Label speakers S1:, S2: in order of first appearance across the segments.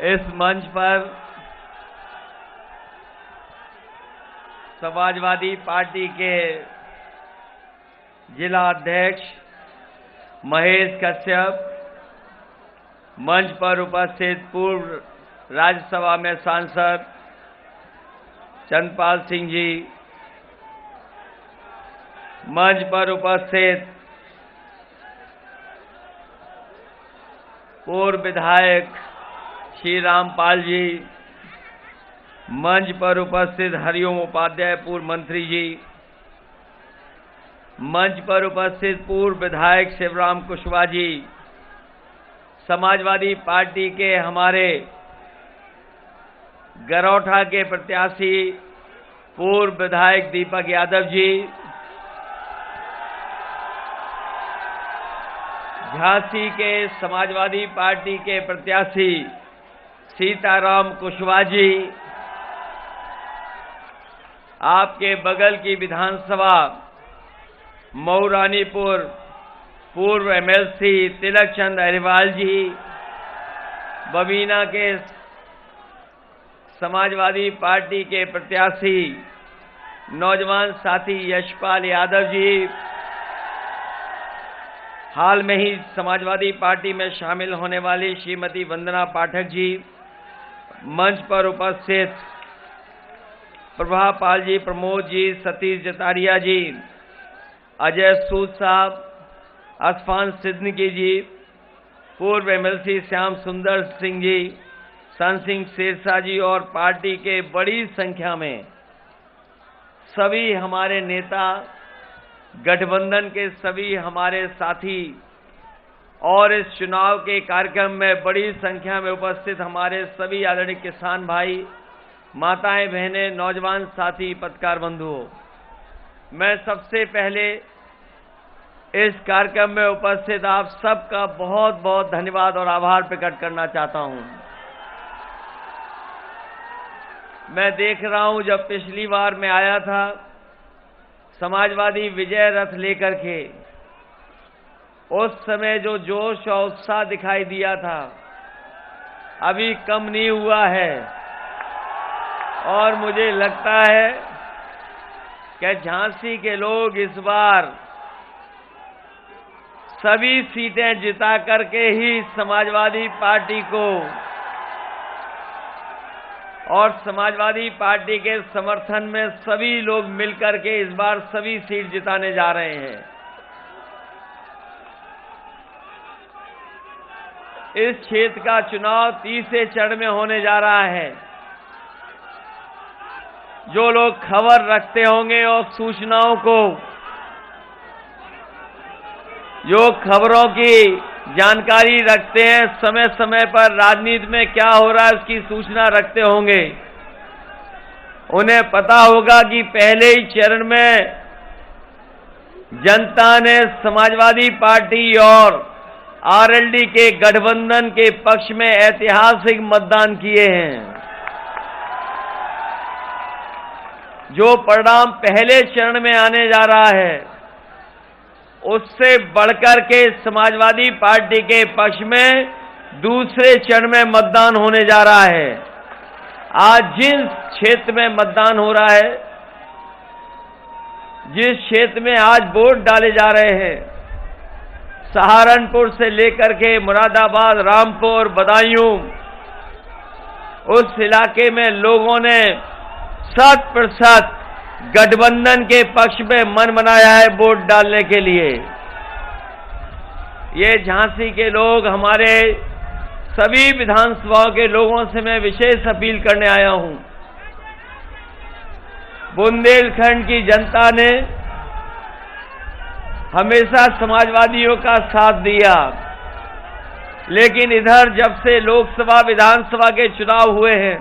S1: इस मंच पर समाजवादी पार्टी के जिला अध्यक्ष महेश कश्यप, मंच पर उपस्थित पूर्व राज्यसभा में सांसद चंद्रपाल सिंह जी, मंच पर उपस्थित पूर्व विधायक श्री रामपाल जी, मंच पर उपस्थित हरिओम उपाध्याय पूर्व मंत्री जी, मंच पर उपस्थित पूर्व विधायक शिवराम कुशवाहा जी, समाजवादी पार्टी के हमारे गरौठा के प्रत्याशी पूर्व विधायक दीपक यादव जी, झांसी के समाजवादी पार्टी के प्रत्याशी सीताराम कुशवाहा जी, आपके बगल की विधानसभा मऊरानीपुर पूर्व एमएलसी तिलक चंद अहिरवाल जी, बबीना के समाजवादी पार्टी के प्रत्याशी नौजवान साथी यशपाल यादव जी, हाल में ही समाजवादी पार्टी में शामिल होने वाली श्रीमती वंदना पाठक जी, मंच पर उपस्थित प्रभा पाल जी, प्रमोद जी, सतीश जतारिया जी, अजय सूद साहब, असफान सिद्दीकी जी, पूर्व एमएलसी श्याम सुंदर सिंह जी, सन सिंह शेरशाह जी और पार्टी के बड़ी संख्या में सभी हमारे नेता, गठबंधन के सभी हमारे साथी और इस चुनाव के कार्यक्रम में बड़ी संख्या में उपस्थित हमारे सभी आदरणीय किसान भाई, माताएं, बहनें, नौजवान साथी, पत्रकार बंधुओं, मैं सबसे पहले इस कार्यक्रम में उपस्थित आप सबका बहुत बहुत धन्यवाद और आभार प्रकट करना चाहता हूं। मैं देख रहा हूं, जब पिछली बार मैं आया था समाजवादी विजय रथ लेकर के, उस समय जो जोश और उत्साह दिखाई दिया था अभी कम नहीं हुआ है और मुझे लगता है कि झांसी के लोग इस बार सभी सीटें जिता करके ही समाजवादी पार्टी को और समाजवादी पार्टी के समर्थन में सभी लोग मिलकर के इस बार सभी सीट जिताने जा रहे हैं। इस क्षेत्र का चुनाव तीसरे चरण में होने जा रहा है। जो लोग खबर रखते होंगे और सूचनाओं को, जो खबरों की जानकारी रखते हैं, समय समय पर राजनीति में क्या हो रहा है उसकी सूचना रखते होंगे, उन्हें पता होगा कि पहले ही चरण में जनता ने समाजवादी पार्टी और आरएलडी के गठबंधन के पक्ष में ऐतिहासिक मतदान किए हैं। जो परिणाम पहले चरण में आने जा रहा है उससे बढ़कर के समाजवादी पार्टी के पक्ष में दूसरे चरण में मतदान होने जा रहा है। आज जिस क्षेत्र में मतदान हो रहा है, जिस क्षेत्र में आज वोट डाले जा रहे हैं, सहारनपुर से लेकर के मुरादाबाद, रामपुर, बदायूं, उस इलाके में लोगों ने 100% गठबंधन के पक्ष में मन बनाया है वोट डालने के लिए। ये झांसी के लोग, हमारे सभी विधानसभाओं के लोगों से मैं विशेष अपील करने आया हूं। बुंदेलखंड की जनता ने हमेशा समाजवादियों का साथ दिया, लेकिन इधर जब से लोकसभा विधानसभा के चुनाव हुए हैं,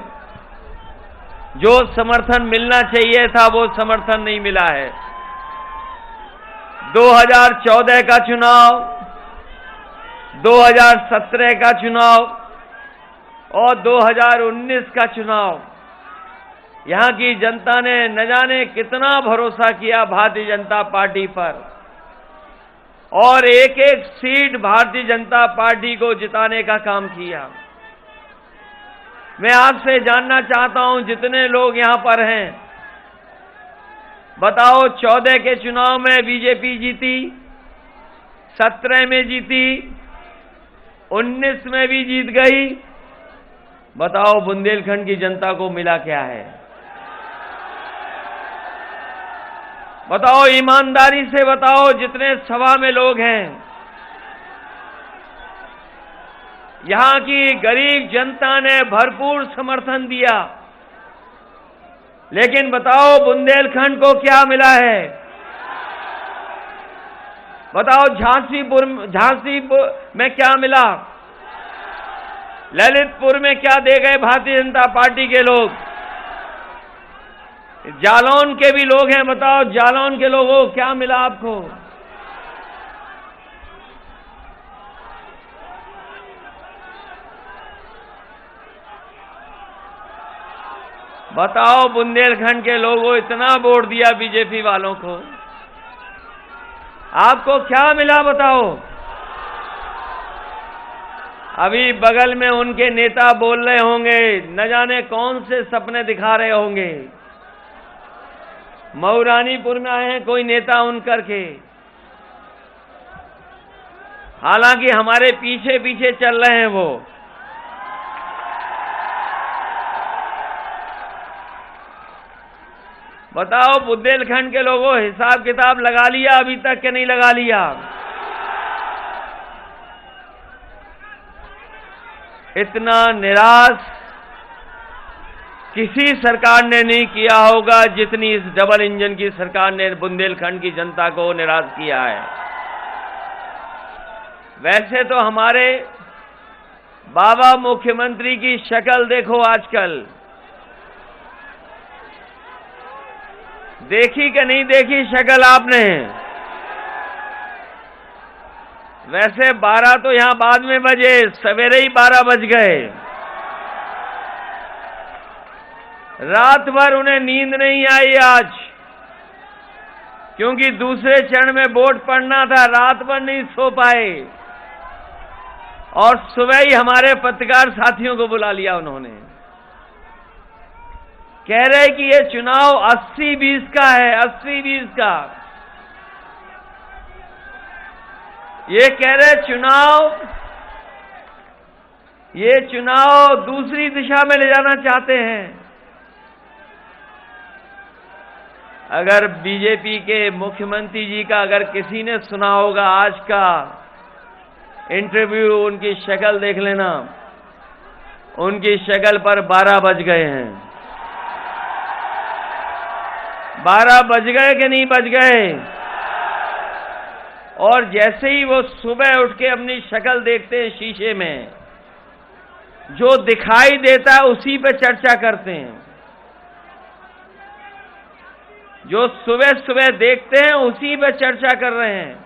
S1: जो समर्थन मिलना चाहिए था वो समर्थन नहीं मिला है। 2014 का चुनाव, 2017 का चुनाव और 2019 का चुनाव, यहां की जनता ने न जाने कितना भरोसा किया भारतीय जनता पार्टी पर और एक एक सीट भारतीय जनता पार्टी को जिताने का काम किया। मैं आपसे जानना चाहता हूं, जितने लोग यहां पर हैं, बताओ 14 के चुनाव में बीजेपी जीती, 17 में जीती, 19 में भी जीत गई। बताओ बुंदेलखंड की जनता को मिला क्या है? बताओ ईमानदारी से बताओ, जितने सभा में लोग हैं, यहां की गरीब जनता ने भरपूर समर्थन दिया, लेकिन बताओ बुंदेलखंड को क्या मिला है? बताओ झांसी में क्या मिला? ललितपुर में क्या दे गए भारतीय जनता पार्टी के लोग? जालौन के भी लोग हैं, बताओ जालौन के लोगों को क्या मिला आपको? बताओ बुंदेलखंड के लोगों इतना वोट दिया बीजेपी वालों को, आपको क्या मिला बताओ? अभी बगल में उनके नेता बोल रहे होंगे, न जाने कौन से सपने दिखा रहे होंगे। मऊरानीपुर में आए हैं कोई नेता उनकर के, हालांकि हमारे पीछे पीछे चल रहे हैं वो। बताओ बुंदेलखंड के लोगों हिसाब किताब लगा लिया अभी तक कि नहीं लगा लिया? इतना निराश किसी सरकार ने नहीं किया होगा जितनी इस डबल इंजन की सरकार ने बुंदेलखंड की जनता को निराश किया है। वैसे तो हमारे बाबा मुख्यमंत्री की शक्ल देखो आजकल, देखी कि नहीं देखी शक्ल आपने? वैसे 12 तो यहां बाद में बजे, सवेरे ही 12 बज गए। रात भर उन्हें नींद नहीं आई आज, क्योंकि दूसरे चरण में वोट पड़ना था, रात भर नहीं सो पाए और सुबह ही हमारे पत्रकार साथियों को बुला लिया उन्होंने। कह रहे कि ये चुनाव 80-20 का है, 80-20 का। ये कह रहे ये चुनाव दूसरी दिशा में ले जाना चाहते हैं। अगर बीजेपी के मुख्यमंत्री जी का अगर किसी ने सुना होगा आज का इंटरव्यू, उनकी शक्ल देख लेना, उनकी शक्ल पर 12 बज गए हैं। 12 बज गए कि नहीं बज गए? और जैसे ही वो सुबह उठ के अपनी शक्ल देखते हैं शीशे में, जो दिखाई देता है उसी पे चर्चा करते हैं। जो सुबह सुबह देखते हैं उसी पे चर्चा कर रहे हैं।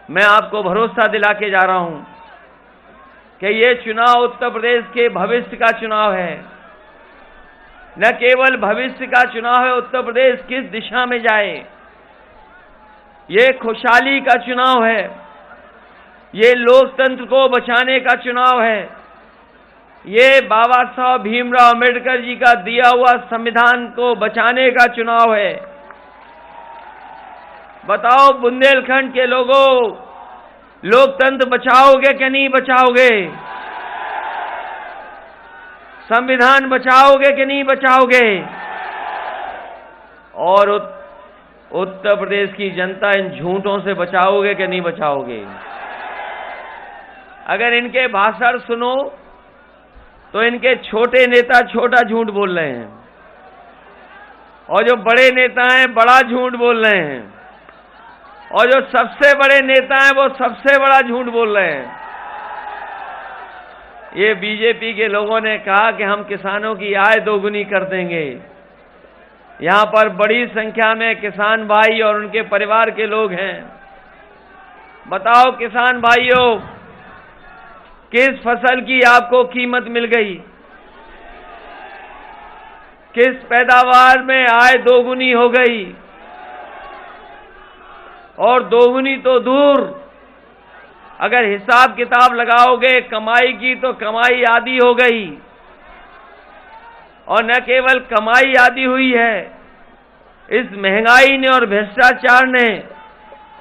S1: मैं आपको भरोसा दिला के जा रहा हूं कि ये चुनाव उत्तर प्रदेश के भविष्य का चुनाव है। न केवल भविष्य का चुनाव है, उत्तर प्रदेश किस दिशा में जाए, ये खुशहाली का चुनाव है, ये लोकतंत्र को बचाने का चुनाव है, ये बाबा साहब भीमराव अम्बेडकर जी का दिया हुआ संविधान को बचाने का चुनाव है। बताओ बुंदेलखंड के लोगों, लोकतंत्र बचाओगे कि नहीं बचाओगे? संविधान बचाओगे कि नहीं बचाओगे? और उत्तर प्रदेश की जनता इन झूठों से बचाओगे कि नहीं बचाओगे? अगर इनके भाषण सुनो तो इनके छोटे नेता छोटा झूठ बोल रहे हैं, और जो बड़े नेता हैं बड़ा झूठ बोल रहे हैं, और जो सबसे बड़े नेता हैं वो सबसे बड़ा झूठ बोल रहे हैं। ये बीजेपी के लोगों ने कहा कि हम किसानों की आय दोगुनी कर देंगे। यहां पर बड़ी संख्या में किसान भाई और उनके परिवार के लोग हैं। बताओ किसान भाइयों, किस फसल की आपको कीमत मिल गई? किस पैदावार में आय दोगुनी हो गई? और दोगुनी तो दूर, अगर हिसाब किताब लगाओगे कमाई की तो कमाई आधी हो गई, और न केवल कमाई आदि हुई है, इस महंगाई ने और भ्रष्टाचार ने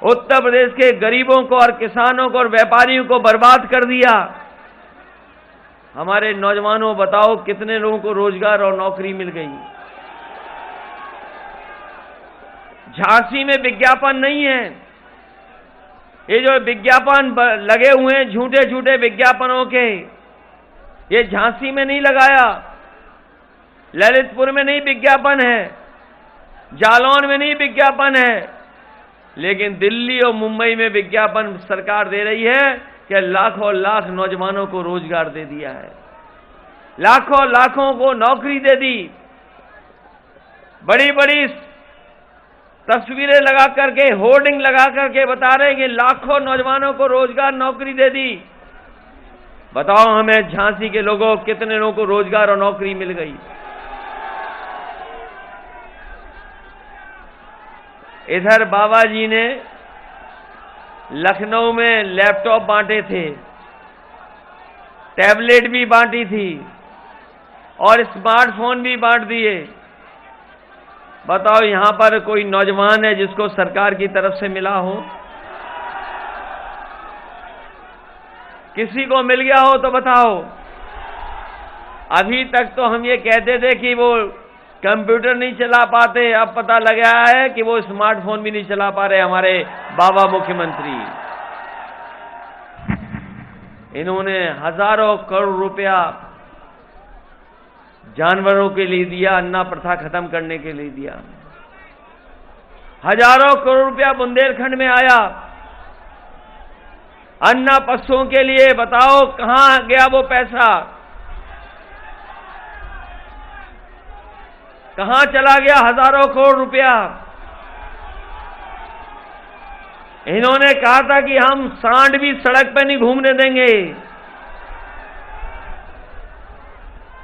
S1: उत्तर प्रदेश के गरीबों को और किसानों को और व्यापारियों को बर्बाद कर दिया। हमारे नौजवानों, बताओ कितने लोगों को रोजगार और नौकरी मिल गई। झांसी में विज्ञापन नहीं है, ये जो विज्ञापन लगे हुए हैं झूठे झूठे विज्ञापनों के, ये झांसी में नहीं लगाया, ललितपुर में नहीं विज्ञापन है, जालौन में नहीं विज्ञापन है, लेकिन दिल्ली और मुंबई में विज्ञापन सरकार दे रही है कि लाखों लाख नौजवानों को रोजगार दे दिया है, लाखों लाखों को नौकरी दे दी। बड़ी बड़ी तस्वीरें लगा करके, होर्डिंग लगा करके बता रहे हैं कि लाखों नौजवानों को रोजगार नौकरी दे दी। बताओ हमें झांसी के लोगों, कितने लोगों को रोजगार और नौकरी मिल गई। इधर बाबा जी ने लखनऊ में लैपटॉप बांटे थे, टैबलेट भी बांटी थी और स्मार्टफोन भी बांट दिए। बताओ यहां पर कोई नौजवान है जिसको सरकार की तरफ से मिला हो? किसी को मिल गया हो तो बताओ। अभी तक तो हम ये कहते थे कि वो कंप्यूटर नहीं चला पाते, अब पता लगा है कि वो स्मार्टफोन भी नहीं चला पा रहे हमारे बाबा मुख्यमंत्री। इन्होंने हजारों करोड़ रुपया जानवरों के लिए दिया, अन्ना प्रथा खत्म करने के लिए दिया। हजारों करोड़ रुपया बुंदेलखंड में आया अन्ना पशुओं के लिए। बताओ कहां गया वो पैसा, कहां चला गया हजारों करोड़ रुपया। इन्होंने कहा था कि हम सांड भी सड़क पर नहीं घूमने देंगे।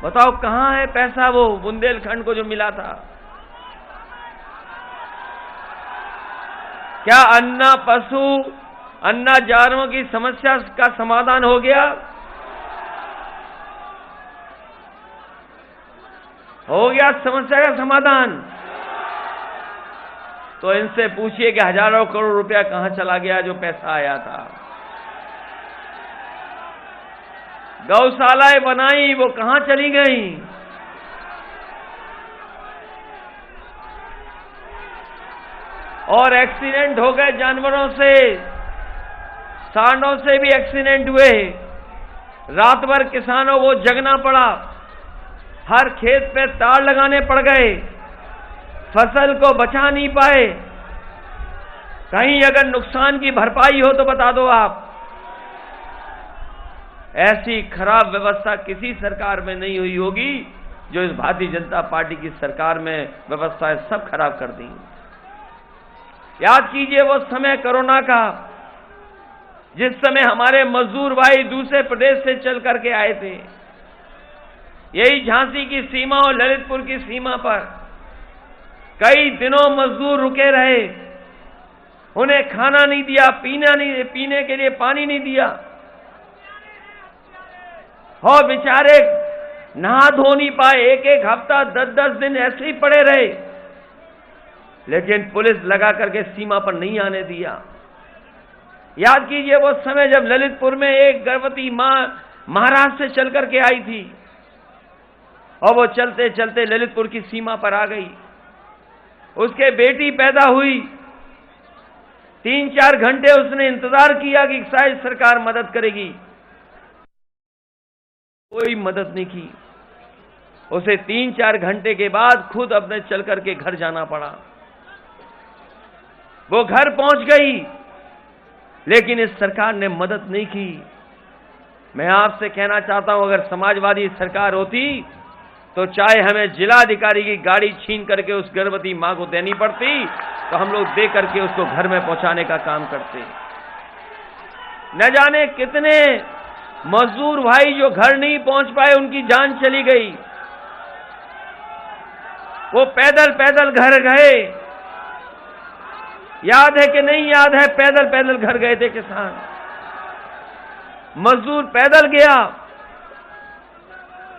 S1: बताओ कहां है पैसा वो बुंदेलखंड को जो मिला था? क्या अन्ना पशु, अन्ना जानवरों की समस्या का समाधान हो गया? हो गया समस्या का समाधान? तो इनसे पूछिए कि हजारों करोड़ रुपया कहां चला गया जो पैसा आया था। गौशालाएं बनाई, वो कहां चली गई? और एक्सीडेंट हो गए जानवरों से, सांडों से भी एक्सीडेंट हुए। रात भर किसानों को जगना पड़ा, हर खेत पे तार लगाने पड़ गए, फसल को बचा नहीं पाए। कहीं अगर नुकसान की भरपाई हो तो बता दो आप। ऐसी खराब व्यवस्था किसी सरकार में नहीं हुई होगी जो इस भारतीय जनता पार्टी की सरकार में व्यवस्थाएं सब खराब कर दी। याद कीजिए वो समय कोरोना का, जिस समय हमारे मजदूर भाई दूसरे प्रदेश से चल करके आए थे। यही झांसी की सीमा और ललितपुर की सीमा पर कई दिनों मजदूर रुके रहे, उन्हें खाना नहीं दिया, पीने के लिए पानी नहीं दिया, और बेचारे नहा धो नहीं पाए। एक एक हफ्ता 10-10 दिन ऐसे ही पड़े रहे, लेकिन पुलिस लगा करके सीमा पर नहीं आने दिया। याद कीजिए वो समय जब ललितपुर में एक गर्भवती मां महाराष्ट्र से चल करके आई थी और वो चलते चलते ललितपुर की सीमा पर आ गई। उसके बेटी पैदा हुई, 3-4 घंटे उसने इंतजार किया कि शायद सरकार मदद करेगी, कोई मदद नहीं की। उसे 3-4 घंटे के बाद खुद अपने चल करके घर जाना पड़ा। वो घर पहुंच गई, लेकिन इस सरकार ने मदद नहीं की। मैं आपसे कहना चाहता हूं, अगर समाजवादी सरकार होती तो चाहे हमें जिलाधिकारी की गाड़ी छीन करके उस गर्भवती मां को देनी पड़ती, तो हम लोग दे करके उसको घर में पहुंचाने का काम करते। न जाने कितने मजदूर भाई जो घर नहीं पहुंच पाए, उनकी जान चली गई। वो पैदल पैदल घर गए। याद है कि नहीं याद है? पैदल पैदल घर गए थे किसान, मजदूर पैदल गया।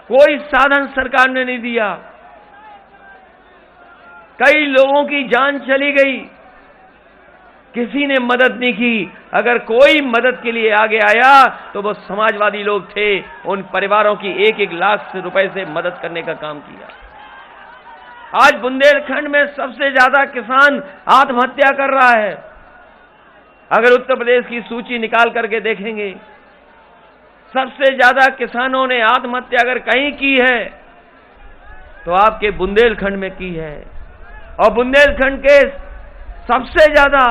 S1: कोई साधन सरकार ने नहीं दिया। कई लोगों की जान चली गई, किसी ने मदद नहीं की। अगर कोई मदद के लिए आगे आया तो वो समाजवादी लोग थे। उन परिवारों की 1-1 लाख रुपए से मदद करने का काम किया। आज बुंदेलखंड में सबसे ज्यादा किसान आत्महत्या कर रहा है। अगर उत्तर प्रदेश की सूची निकाल करके देखेंगे, सबसे ज्यादा किसानों ने आत्महत्या अगर कहीं की है तो आपके बुंदेलखंड में की है। और बुंदेलखंड के सबसे ज्यादा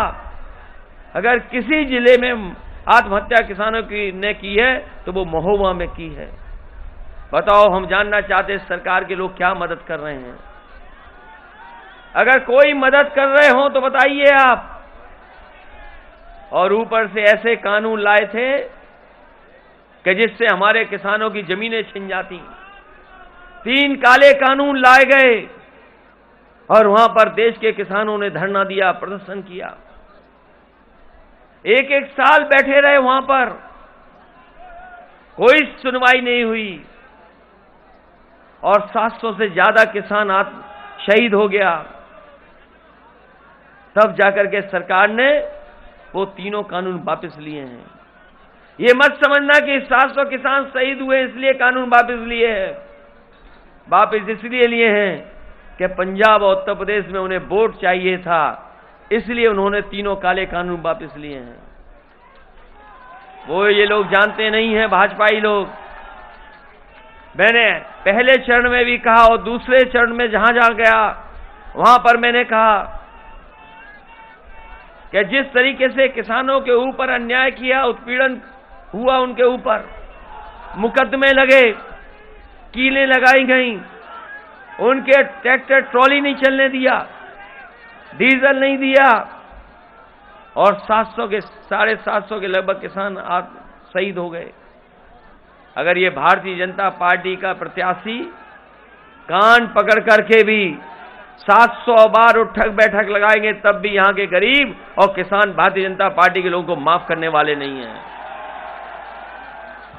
S1: अगर किसी जिले में आत्महत्या किसानों ने की है तो वो महोबा में की है। बताओ, हम जानना चाहते हैं सरकार के लोग क्या मदद कर रहे हैं। अगर कोई मदद कर रहे हो तो बताइए आप। और ऊपर से ऐसे कानून लाए थे कि जिससे हमारे किसानों की जमीनें छिन जाती। 3 काले कानून लाए गए और वहां पर देश के किसानों ने धरना दिया, प्रदर्शन किया। 1-1 साल बैठे रहे वहां पर, कोई सुनवाई नहीं हुई और 700 से ज्यादा किसान शहीद हो गया। तब जाकर के सरकार ने वो 3 कानून वापस लिए हैं। ये मत समझना कि 700 किसान शहीद हुए इसलिए कानून वापस लिए हैं। वापस इसलिए लिए हैं कि पंजाब और उत्तर प्रदेश में उन्हें वोट चाहिए था, इसलिए उन्होंने 3 काले कानून वापस लिए हैं। वो ये लोग जानते नहीं हैं, भाजपाई लोग। मैंने पहले चरण में भी कहा और दूसरे चरण में जहां जहां गया वहां पर मैंने कहा कि जिस तरीके से किसानों के ऊपर अन्याय किया, उत्पीड़न हुआ, उनके ऊपर मुकदमे लगे, कीलें लगाई गईं, उनके ट्रैक्टर ट्रॉली नहीं चलने दिया, डीजल नहीं दिया और 750 के लगभग किसान शहीद हो गए। अगर ये भारतीय जनता पार्टी का प्रत्याशी कान पकड़ करके भी 700 बार उठक बैठक लगाएंगे तब भी यहां के गरीब और किसान भारतीय जनता पार्टी के लोगों को माफ करने वाले नहीं हैं।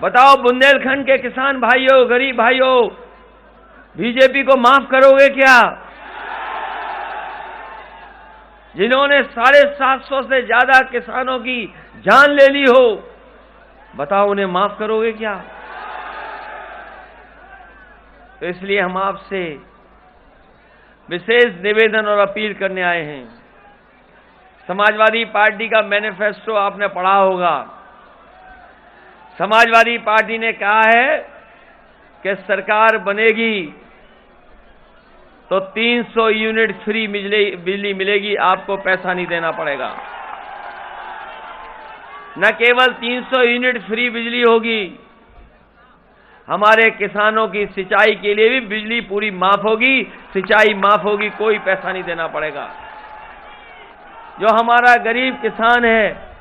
S1: बताओ, बुंदेलखंड के किसान भाइयों, गरीब भाइयों, बीजेपी को माफ करोगे क्या? जिन्होंने 750 से ज्यादा किसानों की जान ले ली हो, बताओ उन्हें माफ करोगे क्या? तो इसलिए हम आपसे विशेष निवेदन और अपील करने आए हैं। समाजवादी पार्टी का मैनिफेस्टो आपने पढ़ा होगा। समाजवादी पार्टी ने कहा है कि सरकार बनेगी तो 300 यूनिट फ्री बिजली मिलेगी, आपको पैसा नहीं देना पड़ेगा। न केवल 300 यूनिट फ्री बिजली होगी, हमारे किसानों की सिंचाई के लिए भी बिजली पूरी माफ होगी, सिंचाई माफ होगी, कोई पैसा नहीं देना पड़ेगा। जो हमारा गरीब किसान है,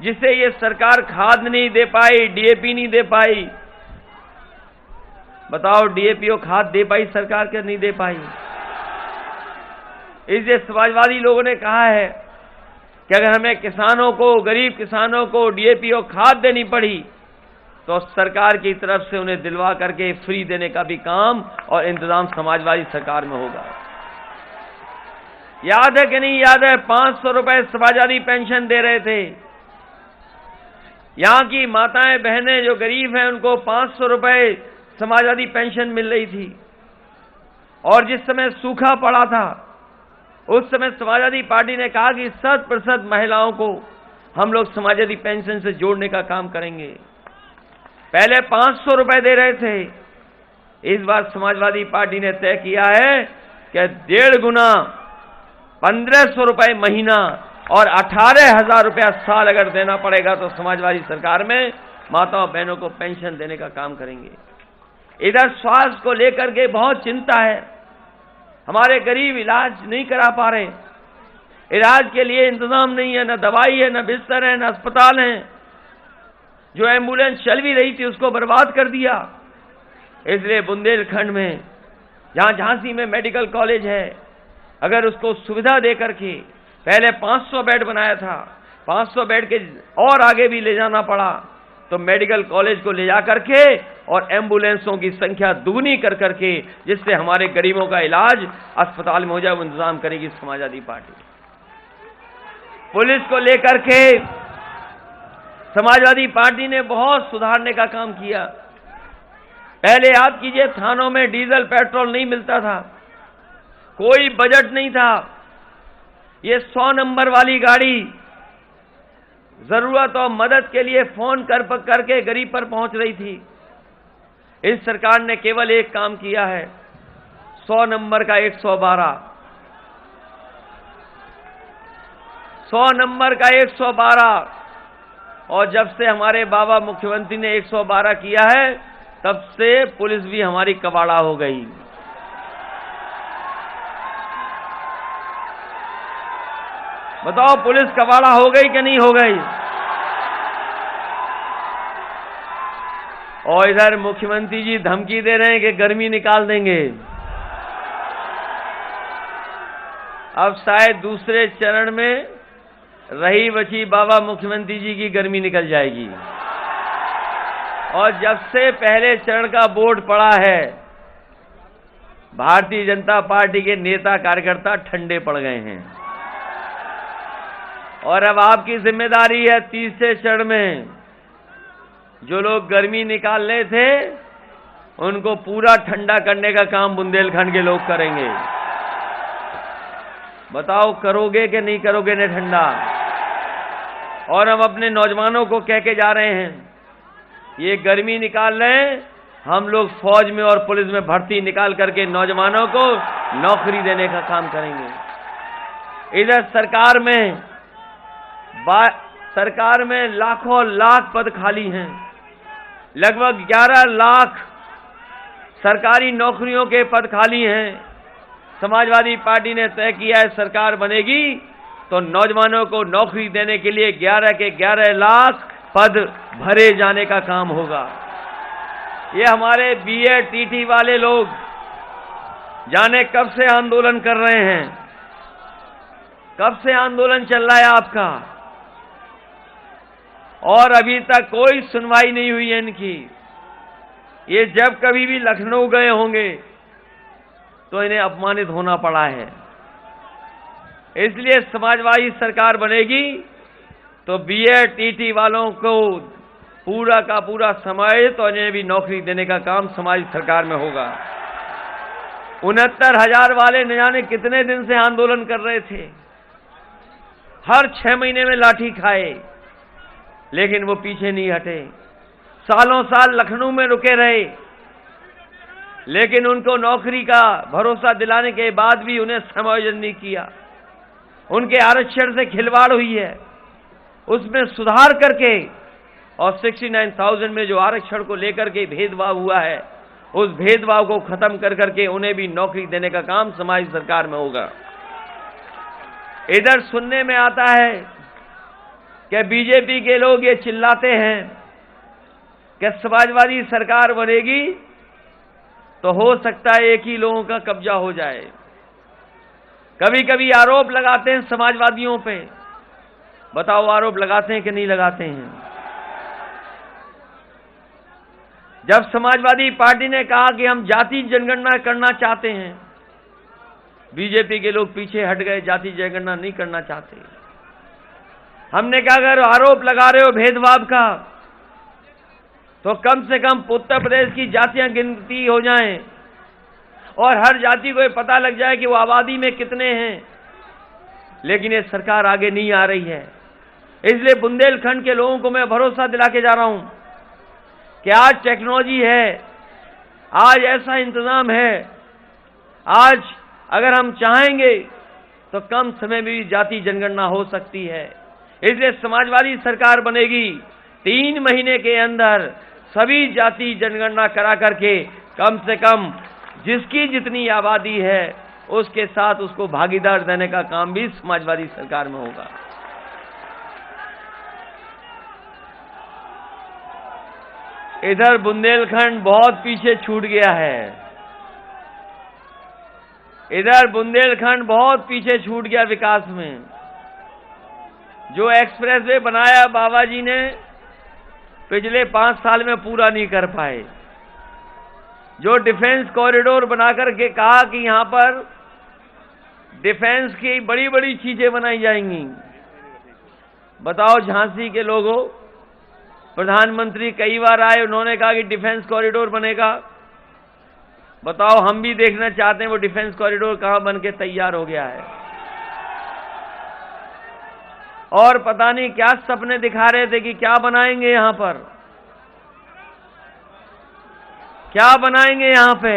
S1: जिसे ये सरकार खाद नहीं दे पाई, डीएपी नहीं दे पाई, बताओ डीएपी और खाद दे पाई सरकार के? नहीं दे पाई। इसलिए समाजवादी लोगों ने कहा है कि अगर हमें किसानों को, गरीब किसानों को डीएपी और खाद देनी पड़ी तो सरकार की तरफ से उन्हें दिलवा करके फ्री देने का भी काम और इंतजाम समाजवादी सरकार में होगा। याद है कि नहीं याद है? 500 रुपए समाजवादी पेंशन दे रहे थे। यहां की माताएं बहनें जो गरीब हैं उनको 500 रुपए समाजवादी पेंशन मिल रही थी। और जिस समय सूखा पड़ा था उस समय समाजवादी पार्टी ने कहा कि 100% महिलाओं को हम लोग समाजवादी पेंशन से जोड़ने का काम करेंगे। पहले 500 रुपए दे रहे थे, इस बार समाजवादी पार्टी ने तय किया है कि 1.5 गुना 1500 रुपए महीना और 18,000 रुपया साल अगर देना पड़ेगा तो समाजवादी सरकार में माताओं बहनों को पेंशन देने का काम करेंगे। इधर स्वास्थ्य को लेकर के बहुत चिंता है। हमारे गरीब इलाज नहीं करा पा रहे, इलाज के लिए इंतजाम नहीं है, न दवाई है, न बिस्तर है, न अस्पताल है। जो एम्बुलेंस चल भी रही थी उसको बर्बाद कर दिया। इसलिए बुंदेलखंड में जहां झांसी में मेडिकल कॉलेज है, अगर उसको सुविधा दे करके पहले 500 बेड बनाया था, 500 बेड के और आगे भी ले जाना पड़ा तो मेडिकल कॉलेज को ले जा करके और एम्बुलेंसों की संख्या दुगनी कर करके जिससे हमारे गरीबों का इलाज अस्पताल में हो जाए, वो इंतजाम करेगी समाजवादी पार्टी। पुलिस को लेकर के समाजवादी पार्टी ने बहुत सुधारने का काम किया। पहले याद कीजिए, थानों में डीजल पेट्रोल नहीं मिलता था, कोई बजट नहीं था। ये 100 नंबर वाली गाड़ी जरूरत और मदद के लिए फोन करके गरीब पर पहुंच रही थी। इस सरकार ने केवल एक काम किया है, 100 नंबर का 112, 100 नंबर का 112। और जब से हमारे बाबा मुख्यमंत्री ने 112 किया है, तब से पुलिस भी हमारी कबाड़ा हो गई। बताओ, पुलिस कबाड़ा हो गई कि नहीं हो गई? और इधर मुख्यमंत्री जी धमकी दे रहे हैं कि गर्मी निकाल देंगे। अब शायद दूसरे चरण में रही बची बाबा मुख्यमंत्री जी की गर्मी निकल जाएगी। और जब से पहले चरण का बोर्ड पड़ा है, भारतीय जनता पार्टी के नेता कार्यकर्ता ठंडे पड़ गए हैं। और अब आपकी जिम्मेदारी है, तीसरे चरण में जो लोग गर्मी निकाल रहे थे, उनको पूरा ठंडा करने का काम बुंदेलखंड के लोग करेंगे। बताओ, करोगे कि नहीं करोगे ने ठंडा? और हम अपने नौजवानों को कह के जा रहे हैं, ये गर्मी निकाल रहे हैं, हम लोग फौज में और पुलिस में भर्ती निकाल करके नौजवानों को नौकरी देने का काम करेंगे। इधर सरकार में लाखों लाख पद खाली हैं। लगभग 11 लाख सरकारी नौकरियों के पद खाली हैं। समाजवादी पार्टी ने तय किया है, सरकार बनेगी तो नौजवानों को नौकरी देने के लिए 11 के 11 लाख पद भरे जाने का काम होगा। ये हमारे बीएड टीटी वाले लोग जाने कब से आंदोलन कर रहे हैं, कब से आंदोलन चल रहा है आपका, और अभी तक कोई सुनवाई नहीं हुई है इनकी। ये जब कभी भी लखनऊ गए होंगे तो इन्हें अपमानित होना पड़ा है। इसलिए समाजवादी सरकार बनेगी तो बीएड टीटी वालों को पूरा का पूरा समाहित और इन्हें भी नौकरी देने का काम समाज सरकार में होगा। 69,000 वाले न जाने कितने दिन से आंदोलन कर रहे थे, हर 6 महीने में लाठी खाए, लेकिन वो पीछे नहीं हटे। सालों साल लखनऊ में रुके रहे, लेकिन उनको नौकरी का भरोसा दिलाने के बाद भी उन्हें समायोजन नहीं किया। उनके आरक्षण से खिलवाड़ हुई है, उसमें सुधार करके और 69,000 में जो आरक्षण को लेकर के भेदभाव हुआ है, उस भेदभाव को खत्म कर करके उन्हें भी नौकरी देने का काम समाज सरकार में होगा। इधर सुनने में आता है कि बीजेपी के लोग ये चिल्लाते हैं कि समाजवादी सरकार बनेगी तो हो सकता है एक ही लोगों का कब्जा हो जाए। कभी कभी आरोप लगाते हैं समाजवादियों पे। बताओ, आरोप लगाते हैं कि नहीं लगाते हैं? जब समाजवादी पार्टी ने कहा कि हम जाति जनगणना करना चाहते हैं, बीजेपी के लोग पीछे हट गए, जाति जनगणना नहीं करना चाहते। हमने कहा अगर आरोप लगा रहे हो भेदभाव का, तो कम से कम उत्तर प्रदेश की जातियां गिनती हो जाएं और हर जाति को ये पता लग जाए कि वो आबादी में कितने हैं। लेकिन ये सरकार आगे नहीं आ रही है। इसलिए बुंदेलखंड के लोगों को मैं भरोसा दिला के जा रहा हूं कि आज टेक्नोलॉजी है, आज ऐसा इंतजाम है, आज अगर हम चाहेंगे तो कम समय में भी जाति जनगणना हो सकती है। इसलिए समाजवादी सरकार बनेगी, 3 महीने के अंदर सभी जाति जनगणना करा करके कम से कम जिसकी जितनी आबादी है उसके साथ उसको भागीदार देने का काम भी समाजवादी सरकार में होगा। इधर बुंदेलखंड बहुत पीछे छूट गया है। इधर बुंदेलखंड बहुत पीछे छूट गया विकास में। जो एक्सप्रेसवे बनाया बाबा जी ने, पिछले 5 साल में पूरा नहीं कर पाए। जो डिफेंस कॉरिडोर बना करके कहा कि यहां पर डिफेंस की बड़ी बड़ी चीजें बनाई जाएंगी। बताओ झांसी के लोगों, प्रधानमंत्री कई बार आए, उन्होंने कहा कि डिफेंस कॉरिडोर बनेगा। बताओ, हम भी देखना चाहते हैं वो डिफेंस कॉरिडोर कहां बन के तैयार हो गया है। और पता नहीं क्या सपने दिखा रहे थे कि क्या बनाएंगे यहां पर, क्या बनाएंगे यहां पे।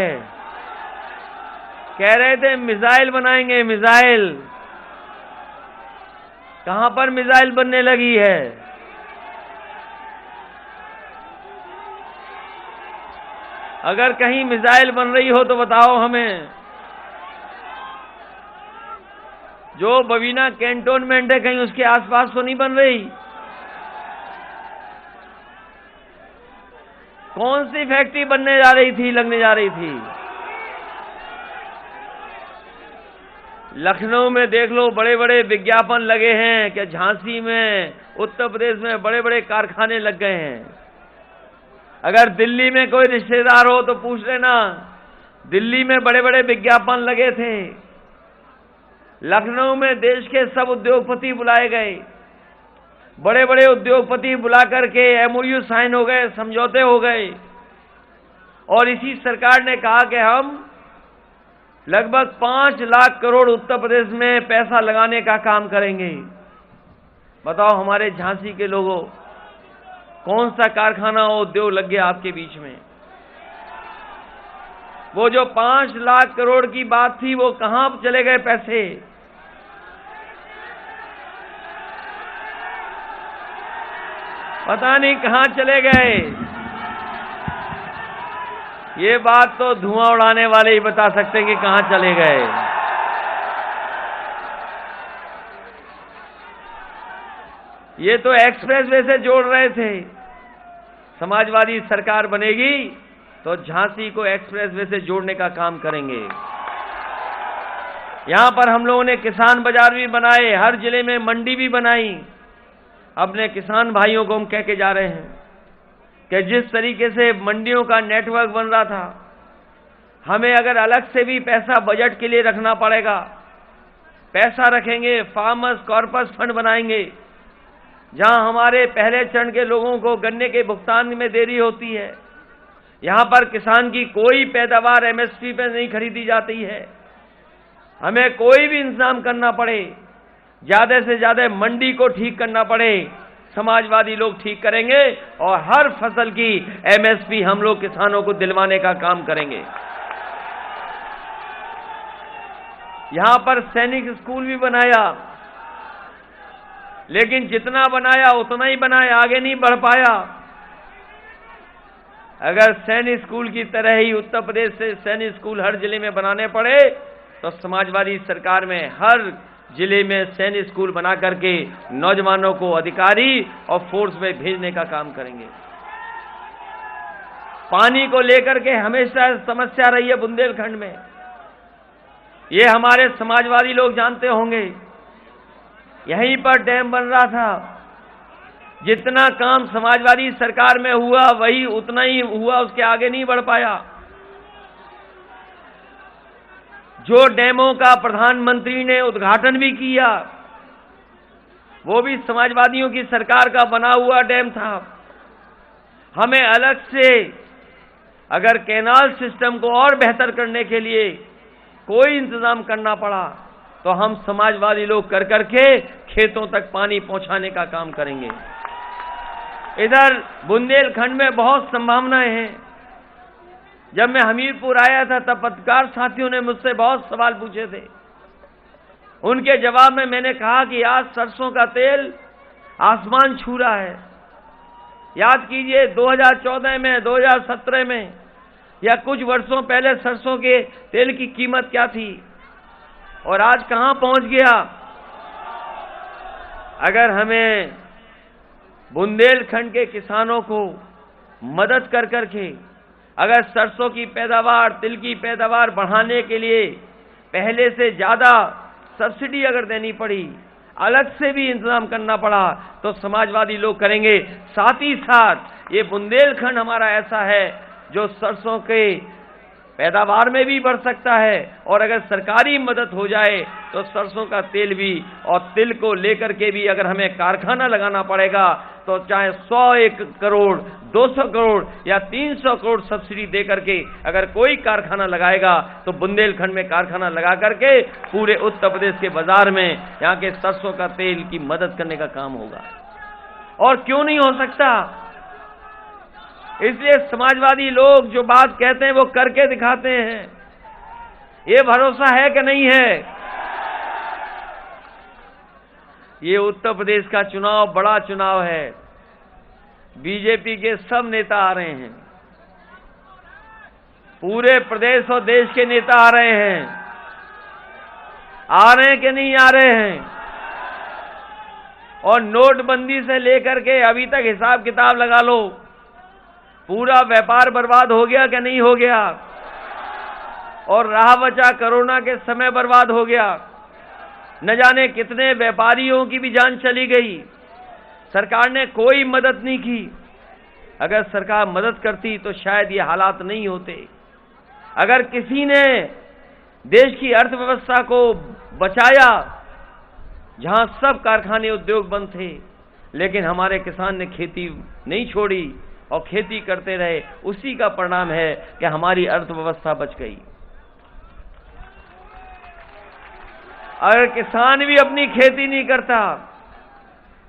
S1: कह रहे थे मिसाइल बनाएंगे, मिसाइल। कहां पर मिसाइल बनने लगी है? अगर कहीं मिसाइल बन रही हो तो बताओ हमें। जो बवीना कैंटोनमेंट है, कहीं उसके आसपास तो नहीं बन रही? कौन सी फैक्ट्री बनने जा रही थी, लगने जा रही थी? लखनऊ में देख लो, बड़े बड़े विज्ञापन लगे हैं कि झांसी में, उत्तर प्रदेश में बड़े बड़े कारखाने लग गए हैं। अगर दिल्ली में कोई रिश्तेदार हो तो पूछ लेना, दिल्ली में बड़े बड़े विज्ञापन लगे थे। लखनऊ में देश के सब उद्योगपति बुलाए गए, बड़े बड़े उद्योगपति बुला करके एमओयू साइन हो गए, समझौते हो गए। और इसी सरकार ने कहा कि हम लगभग 5 लाख करोड़ उत्तर प्रदेश में पैसा लगाने का काम करेंगे। बताओ हमारे झांसी के लोगों, कौन सा कारखाना और उद्योग लग गया आपके बीच में? वो जो 5 लाख करोड़ की बात थी, वो कहां चले गए पैसे? पता नहीं कहां चले गए। ये बात तो धुआं उड़ाने वाले ही बता सकते हैं कि कहां चले गए। ये तो एक्सप्रेसवे से जोड़ रहे थे। समाजवादी सरकार बनेगी तो झांसी को एक्सप्रेसवे से जोड़ने का काम करेंगे। यहां पर हम लोगों ने किसान बाजार भी बनाए, हर जिले में मंडी भी बनाई। अपने किसान भाइयों को हम कह के जा रहे हैं कि जिस तरीके से मंडियों का नेटवर्क बन रहा था, हमें अगर अलग से भी पैसा बजट के लिए रखना पड़ेगा, पैसा रखेंगे, फार्मर्स कॉर्पस फंड बनाएंगे, जहां हमारे पहले चरण के लोगों को गन्ने के भुगतान में देरी होती है, यहां पर किसान की कोई पैदावार एमएसपी पे नहीं खरीदी जाती है। हमें कोई भी इंतजाम करना पड़े, ज्यादा से ज्यादा मंडी को ठीक करना पड़े, समाजवादी लोग ठीक करेंगे और हर फसल की एमएसपी हम लोग किसानों को दिलवाने का काम करेंगे। यहां पर सैनिक स्कूल भी बनाया, लेकिन जितना बनाया उतना ही बनाया, आगे नहीं बढ़ पाया। अगर सैनिक स्कूल की तरह ही उत्तर प्रदेश से सैनिक स्कूल हर जिले में बनाने पड़े तो समाजवादी सरकार में हर जिले में सैनिक स्कूल बना करके नौजवानों को अधिकारी और फोर्स में भेजने का काम करेंगे। पानी को लेकर के हमेशा समस्या रही है बुंदेलखंड में, ये हमारे समाजवादी लोग जानते होंगे। यहीं पर डैम बन रहा था, जितना काम समाजवादी सरकार में हुआ वही उतना ही हुआ, उसके आगे नहीं बढ़ पाया। जो डैमों का प्रधानमंत्री ने उद्घाटन भी किया, वो भी समाजवादियों की सरकार का बना हुआ डैम था। हमें अलग से अगर कैनाल सिस्टम को और बेहतर करने के लिए कोई इंतजाम करना पड़ा तो हम समाजवादी लोग कर करके खेतों तक पानी पहुंचाने का काम करेंगे। इधर बुंदेलखंड में बहुत संभावनाएं हैं। जब मैं हमीरपुर आया था तब पत्रकार साथियों ने मुझसे बहुत सवाल पूछे थे। उनके जवाब में मैंने कहा कि आज सरसों का तेल आसमान छू रहा है। याद कीजिए 2014 में, 2017 में या कुछ वर्षों पहले सरसों के तेल की कीमत क्या थी और आज कहां पहुंच गया। अगर हमें बुंदेलखंड के किसानों को मदद कर करके अगर सरसों की पैदावार, तिल की पैदावार बढ़ाने के लिए पहले से ज्यादा सब्सिडी अगर देनी पड़ी, अलग से भी इंतजाम करना पड़ा तो समाजवादी लोग करेंगे। साथ ही साथ ये बुंदेलखंड हमारा ऐसा है जो सरसों के पैदावार में भी बढ़ सकता है, और अगर सरकारी मदद हो जाए तो सरसों का तेल भी और तिल को लेकर के भी अगर हमें कारखाना लगाना पड़ेगा तो चाहे 101 करोड़, 200 करोड़ या 300 करोड़ सब्सिडी दे करके अगर कोई कारखाना लगाएगा तो बुंदेलखंड में कारखाना लगा करके पूरे उत्तर प्रदेश के बाजार में यहाँ के सरसों का तेल की मदद करने का काम होगा। और क्यों नहीं हो सकता? इसलिए समाजवादी लोग जो बात कहते हैं वो करके दिखाते हैं। ये भरोसा है कि नहीं है? ये उत्तर प्रदेश का चुनाव बड़ा चुनाव है। बीजेपी के सब नेता आ रहे हैं, पूरे प्रदेश और देश के नेता आ रहे हैं। आ रहे हैं कि नहीं आ रहे हैं? और नोटबंदी से लेकर के अभी तक हिसाब किताब लगा लो, पूरा व्यापार बर्बाद हो गया कि नहीं हो गया? और रहा बचा कोरोना के समय बर्बाद हो गया। न जाने कितने व्यापारियों की भी जान चली गई। सरकार ने कोई मदद नहीं की। अगर सरकार मदद करती तो शायद ये हालात नहीं होते। अगर किसी ने देश की अर्थव्यवस्था को बचाया, जहां सब कारखाने उद्योग बंद थे, लेकिन हमारे किसान ने खेती नहीं छोड़ी और खेती करते रहे, उसी का परिणाम है कि हमारी अर्थव्यवस्था बच गई। अगर किसान भी अपनी खेती नहीं करता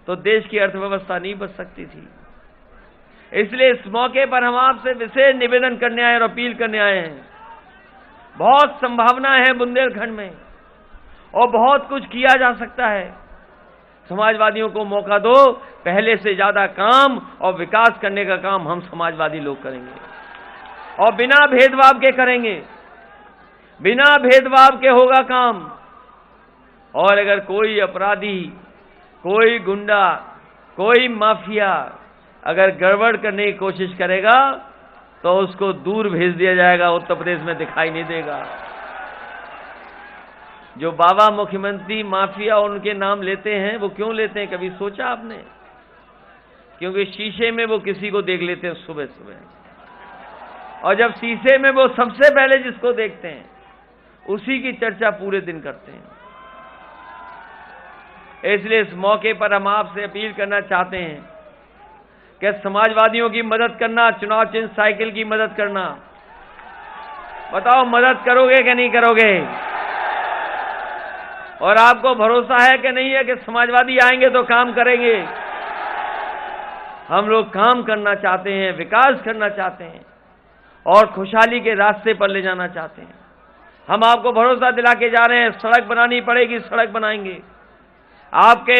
S1: तो देश की अर्थव्यवस्था नहीं बच सकती थी। इसलिए इस मौके पर हम आपसे विशेष निवेदन करने आए और अपील करने आए हैं। बहुत संभावना है बुंदेलखंड में और बहुत कुछ किया जा सकता है। समाजवादियों को मौका दो, पहले से ज्यादा काम और विकास करने का काम हम समाजवादी लोग करेंगे और बिना भेदभाव के करेंगे। बिना भेदभाव के होगा काम। और अगर कोई अपराधी, कोई गुंडा, कोई माफिया अगर गड़बड़ करने की कोशिश करेगा तो उसको दूर भेज दिया जाएगा, उत्तर प्रदेश में दिखाई नहीं देगा। जो बाबा मुख्यमंत्री माफिया उनके नाम लेते हैं, वो क्यों लेते हैं, कभी सोचा आपने? क्योंकि शीशे में वो किसी को देख लेते हैं सुबह सुबह, और जब शीशे में वो सबसे पहले जिसको देखते हैं उसी की चर्चा पूरे दिन करते हैं। इसलिए इस मौके पर हम आपसे अपील करना चाहते हैं कि समाजवादियों की मदद करना, चुनाव चिन्ह साइकिल की मदद करना। बताओ मदद करोगे कि नहीं करोगे? और आपको भरोसा है कि नहीं है कि समाजवादी आएंगे तो काम करेंगे? हम लोग काम करना चाहते हैं, विकास करना चाहते हैं और खुशहाली के रास्ते पर ले जाना चाहते हैं। हम आपको भरोसा दिला के जा रहे हैं, सड़क बनानी पड़ेगी, सड़क बनाएंगे। आपके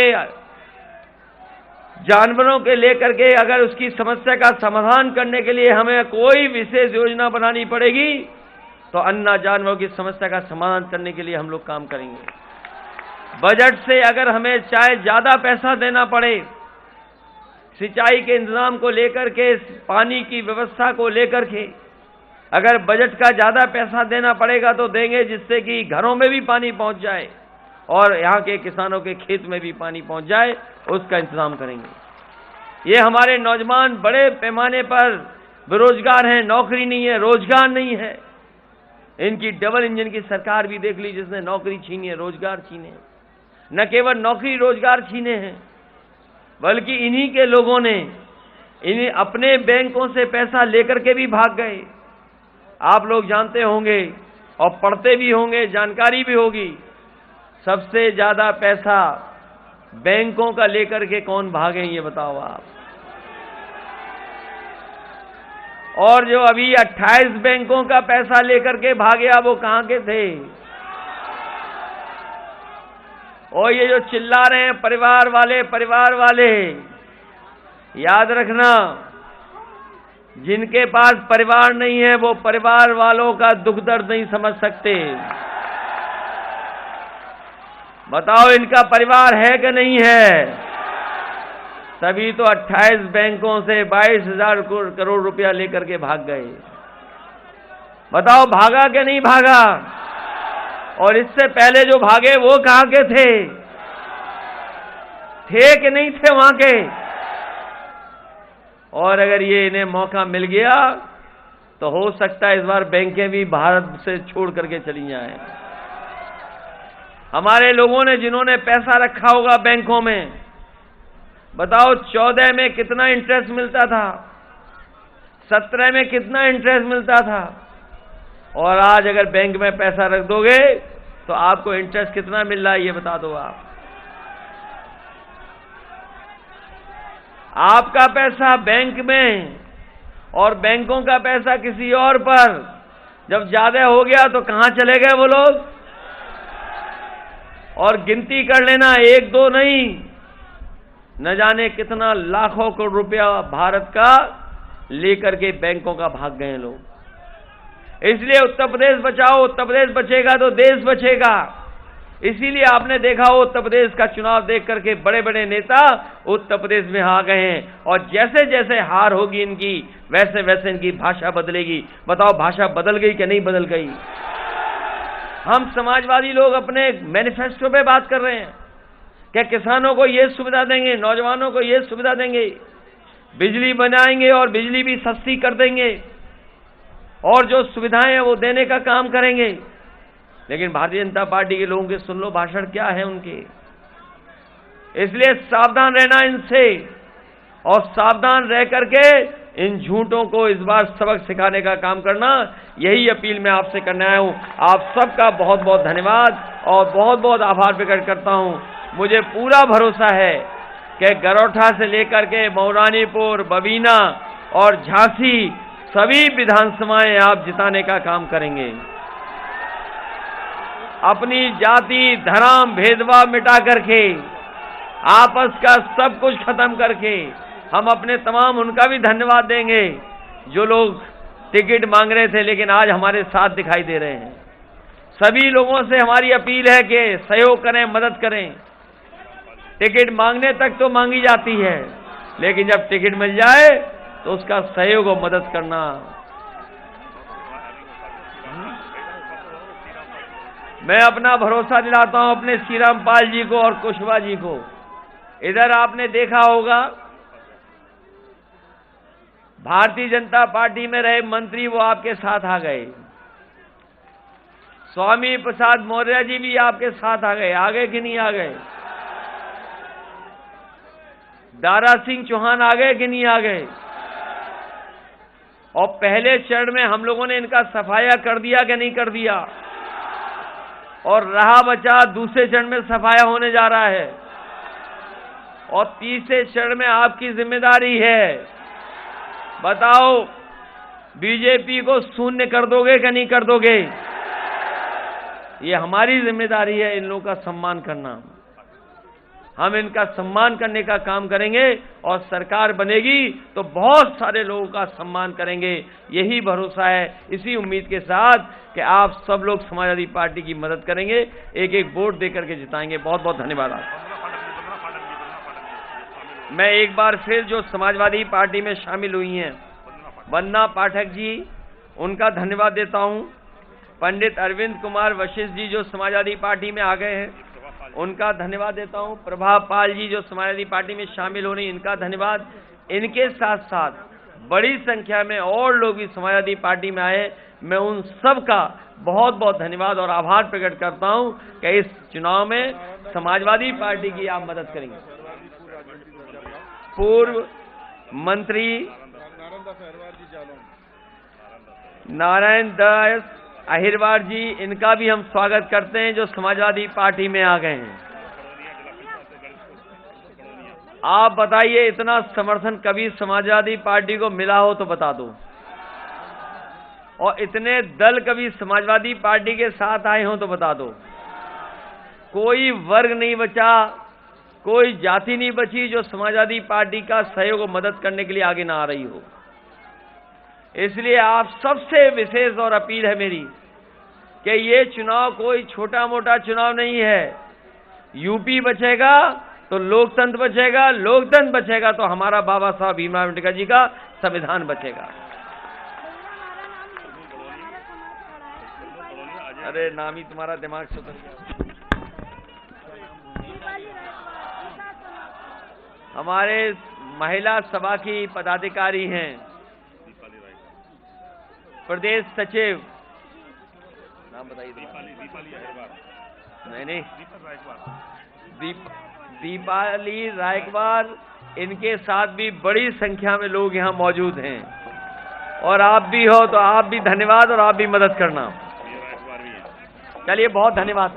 S1: जानवरों के लेकर के अगर उसकी समस्या का समाधान करने के लिए हमें कोई विशेष योजना बनानी पड़ेगी तो अन्ना जानवरों की समस्या का समाधान करने के लिए हम लोग काम करेंगे। बजट से अगर हमें चाहे ज्यादा पैसा देना पड़े, सिंचाई के इंतजाम को लेकर के, पानी की व्यवस्था को लेकर के अगर बजट का ज्यादा पैसा देना पड़ेगा तो देंगे, जिससे कि घरों में भी पानी पहुंच जाए और यहाँ के किसानों के खेत में भी पानी पहुंच जाए, उसका इंतजाम करेंगे। ये हमारे नौजवान बड़े पैमाने पर बेरोजगार हैं, नौकरी नहीं है, रोजगार नहीं है। इनकी डबल इंजन की सरकार भी देख ली, जिसने नौकरी छीनी है, रोजगार छीने। न केवल नौकरी रोजगार छीने हैं, बल्कि इन्हीं के लोगों ने इन्हीं अपने बैंकों से पैसा लेकर के भी भाग गए। आप लोग जानते होंगे और पढ़ते भी होंगे, जानकारी भी होगी, सबसे ज्यादा पैसा बैंकों का लेकर के कौन भागे, ये बताओ आप। और जो अभी 28 बैंकों का पैसा लेकर के भागे, वो कहां के थे? और ये जो चिल्ला रहे हैं परिवार वाले, परिवार वाले, याद रखना, जिनके पास परिवार नहीं है वो परिवार वालों का दुख दर्द नहीं समझ सकते। बताओ इनका परिवार है कि नहीं है? तभी तो 28 बैंकों से 22,000 करोड़ रुपया लेकर के भाग गए। बताओ भागा कि नहीं भागा? और इससे पहले जो भागे वो कहां के थे? थे कि नहीं थे वहां के? और अगर ये इन्हें मौका मिल गया तो हो सकता है इस बार बैंकें भी भारत से छोड़ करके चली जाएं। हमारे लोगों ने जिन्होंने पैसा रखा होगा बैंकों में, बताओ 14 में कितना इंटरेस्ट मिलता था, 17 में कितना इंटरेस्ट मिलता था, और आज अगर बैंक में पैसा रख दोगे तो आपको इंटरेस्ट कितना मिल रहा है ये बता दो आप। आपका पैसा बैंक में और बैंकों का पैसा किसी और पर जब ज्यादा हो गया तो कहां चले गए वो लोग? और गिनती कर लेना, 1-2 नहीं, न जाने कितना लाखों करोड़ रुपया भारत का लेकर के बैंकों का भाग गए लोग। इसलिए उत्तर प्रदेश बचाओ, उत्तर प्रदेश बचेगा तो देश बचेगा। इसीलिए आपने देखा हो उत्तर प्रदेश का चुनाव देख करके बड़े बड़े नेता उत्तर प्रदेश में आ गए हैं, और जैसे जैसे हार होगी इनकी वैसे वैसे इनकी भाषा बदलेगी। बताओ भाषा बदल गई कि नहीं बदल गई? हम समाजवादी लोग अपने मैनिफेस्टो पे बात कर रहे हैं कि किसानों को ये सुविधा देंगे, नौजवानों को ये सुविधा देंगे, बिजली बनाएंगे और बिजली भी सस्ती कर देंगे, और जो सुविधाएं हैं वो देने का काम करेंगे। लेकिन भारतीय जनता पार्टी के लोगों के सुन लो भाषण क्या है उनके। इसलिए सावधान रहना इनसे, और सावधान रह करके इन झूठों को इस बार सबक सिखाने का काम करना, यही अपील मैं आपसे करने आया हूं। आप सबका बहुत बहुत धन्यवाद और बहुत बहुत आभार प्रकट करता हूं। मुझे पूरा भरोसा है कि गरोठा से लेकर के मऊरानीपुर, बबीना और झांसी सभी विधानसभाएं आप जिताने का काम करेंगे। अपनी जाति धर्म भेदभाव मिटा करके, आपस का सब कुछ खत्म करके हम अपने तमाम उनका भी धन्यवाद देंगे जो लोग टिकट मांग रहे थे लेकिन आज हमारे साथ दिखाई दे रहे हैं। सभी लोगों से हमारी अपील है कि सहयोग करें, मदद करें। टिकट मांगने तक तो मांगी जाती है, लेकिन जब टिकट मिल जाए तो उसका सहयोग और मदद करना। मैं अपना भरोसा दिलाता हूं अपने श्रीराम पाल जी को और कुशवाहा जी को। इधर आपने देखा होगा भारतीय जनता पार्टी में रहे मंत्री वो आपके साथ आ गए, स्वामी प्रसाद मौर्य जी भी आपके साथ आ गए कि नहीं आ गए? दारा सिंह चौहान आ गए कि नहीं आ गए? और पहले चरण में हम लोगों ने इनका सफाया कर दिया कि नहीं कर दिया? और रहा बचा दूसरे चरण में सफाया होने जा रहा है, और तीसरे चरण में आपकी जिम्मेदारी है। बताओ बीजेपी को शून्य कर दोगे कि नहीं कर दोगे? ये हमारी जिम्मेदारी है इन लोगों का सम्मान करना। हम इनका सम्मान करने का काम करेंगे और सरकार बनेगी तो बहुत सारे लोगों का सम्मान करेंगे। यही भरोसा है, इसी उम्मीद के साथ कि आप सब लोग समाजवादी पार्टी की मदद करेंगे, एक एक वोट देकर के जिताएंगे। बहुत बहुत धन्यवाद आपका। मैं एक बार फिर जो समाजवादी पार्टी में शामिल हुई हैं वंदना पाठक जी, उनका धन्यवाद देता हूं। पंडित अरविंद कुमार वशिष्ठ जी जो समाजवादी पार्टी में आ गए हैं उनका धन्यवाद देता हूं। प्रभा पाल जी जो समाजवादी पार्टी में शामिल हो रही, इनका धन्यवाद। इनके साथ साथ बड़ी संख्या में और लोग भी समाजवादी पार्टी में आए, मैं उन सब का बहुत बहुत धन्यवाद और आभार प्रकट करता हूं कि इस चुनाव में समाजवादी पार्टी की आप मदद करेंगे। पूर्व मंत्री नारायण दास अहिरवार जी, इनका भी हम स्वागत करते हैं जो समाजवादी पार्टी में आ गए हैं। आप बताइए इतना समर्थन कभी समाजवादी पार्टी को मिला हो तो बता दो, और इतने दल कभी समाजवादी पार्टी के साथ आए हो तो बता दो। कोई वर्ग नहीं बचा, कोई जाति नहीं बची जो समाजवादी पार्टी का सहयोग और मदद करने के लिए आगे ना आ रही हो। इसलिए आप सबसे विशेष और अपील है मेरी कि ये चुनाव कोई छोटा मोटा चुनाव नहीं है। यूपी बचेगा तो लोकतंत्र बचेगा, लोकतंत्र बचेगा तो हमारा बाबा साहब भीमराव अम्बेडकर जी का संविधान बचेगा। अरे नाम ही तुम्हारा दिमाग से उतर गया। हमारे महिला सभा की पदाधिकारी हैं प्रदेश सचिव, नाम बताइए। नहीं, दीपाली रायकवार, इनके साथ भी बड़ी संख्या में लोग यहाँ मौजूद हैं, और आप भी हो तो आप भी धन्यवाद, और आप भी मदद करना। चलिए, बहुत धन्यवाद।